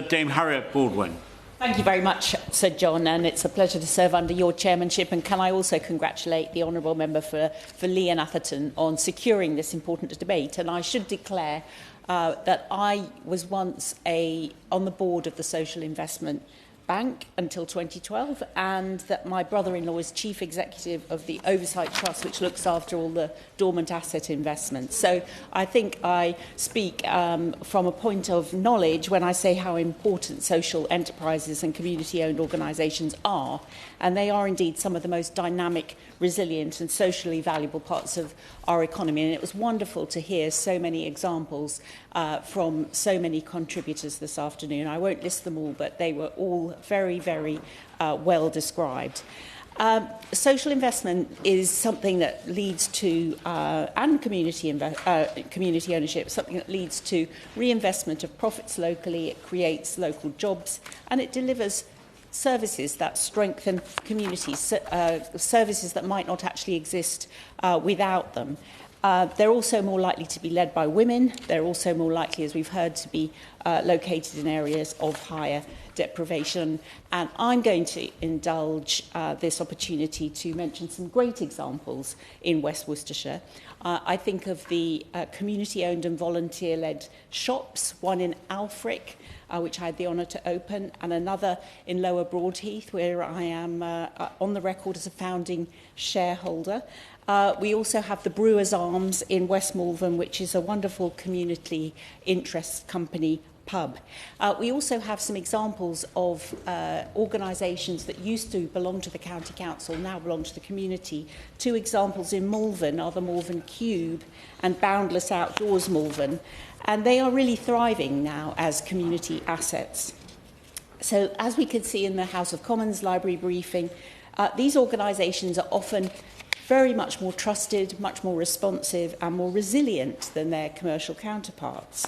Dame Harriett Baldwin. Thank you very much, Sir John, and it's a pleasure to serve under your chairmanship. And can I also congratulate the Honourable Member for Lee and Atherton on securing this important debate. And I should declare that I was once on the board of the Social Investment Bank until 2012, and that my brother-in-law is chief executive of the Oversight Trust, which looks after all the dormant asset investments. So I think I speak from a point of knowledge when I say how important social enterprises and community-owned organisations are, and they are indeed some of the most dynamic, resilient and socially valuable parts of our economy. And it was wonderful to hear so many examples from so many contributors this afternoon. I won't list them all, but they were all very, very well described. Social investment is something that leads to, and community ownership, something that leads to reinvestment of profits locally. It creates local jobs, and it delivers services that strengthen communities, services that might not actually exist without them. They're also more likely to be led by women. They're also more likely, as we've heard, to be located in areas of higher deprivation. And I'm going to indulge this opportunity to mention some great examples in West Worcestershire. I think of the community-owned and volunteer-led shops, one in Alfric, which I had the honour to open, and another in Lower Broadheath, where I am on the record as a founding shareholder. We also have the Brewers Arms in West Malvern, which is a wonderful community interest company pub. We also have some examples of organisations that used to belong to the County Council, now belong to the community. Two examples in Malvern are the Malvern Cube and Boundless Outdoors Malvern, and they are really thriving now as community assets. So, as we could see in the House of Commons Library briefing, these organisations are often very much more trusted, much more responsive and more resilient than their commercial counterparts.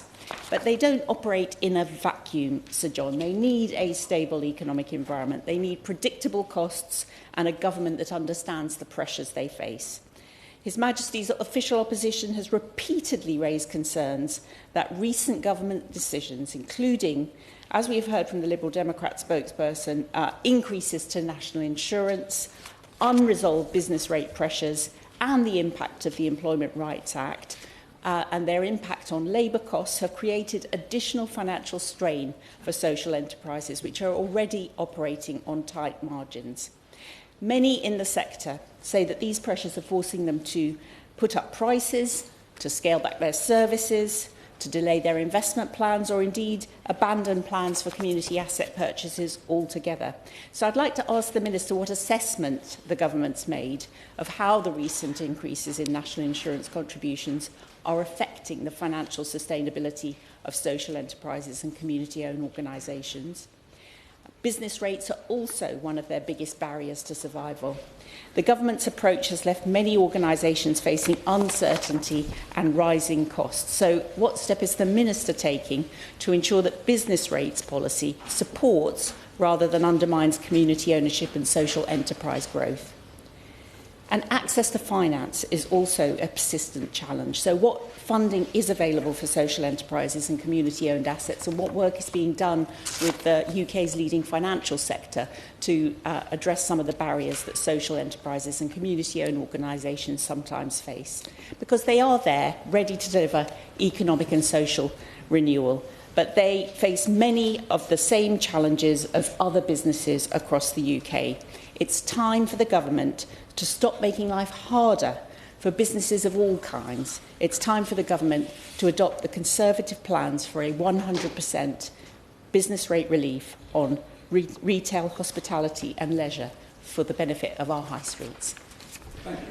But they don't operate in a vacuum, Sir John. They need a stable economic environment. They need predictable costs and a government that understands the pressures they face. His Majesty's official opposition has repeatedly raised concerns that recent government decisions, including, as we've heard from the Liberal Democrat spokesperson, increases to national insurance, unresolved business rate pressures and the impact of the Employment Rights Act and their impact on labour costs have created additional financial strain for social enterprises which are already operating on tight margins. Many in the sector say that these pressures are forcing them to put up prices, to scale back their services, to delay their investment plans or indeed abandon plans for community asset purchases altogether. So I'd like to ask the Minister what assessment the government's made of how the recent increases in national insurance contributions are affecting the financial sustainability of social enterprises and community-owned organisations. Business rates are also one of their biggest barriers to survival. The government's approach has left many organisations facing uncertainty and rising costs. So what step is the Minister taking to ensure that business rates policy supports rather than undermines community ownership and social enterprise growth? And access to finance is also a persistent challenge. So what funding is available for social enterprises and community-owned assets, and what work is being done with the UK's leading financial sector to address some of the barriers that social enterprises and community-owned organisations sometimes face? Because they are there, ready to deliver economic and social renewal, but they face many of the same challenges of other businesses across the UK. It's time for the government to stop making life harder for businesses of all kinds. It's time for the government to adopt the Conservative plans for a 100% business rate relief on retail, hospitality and leisure for the benefit of our high streets. Thank you.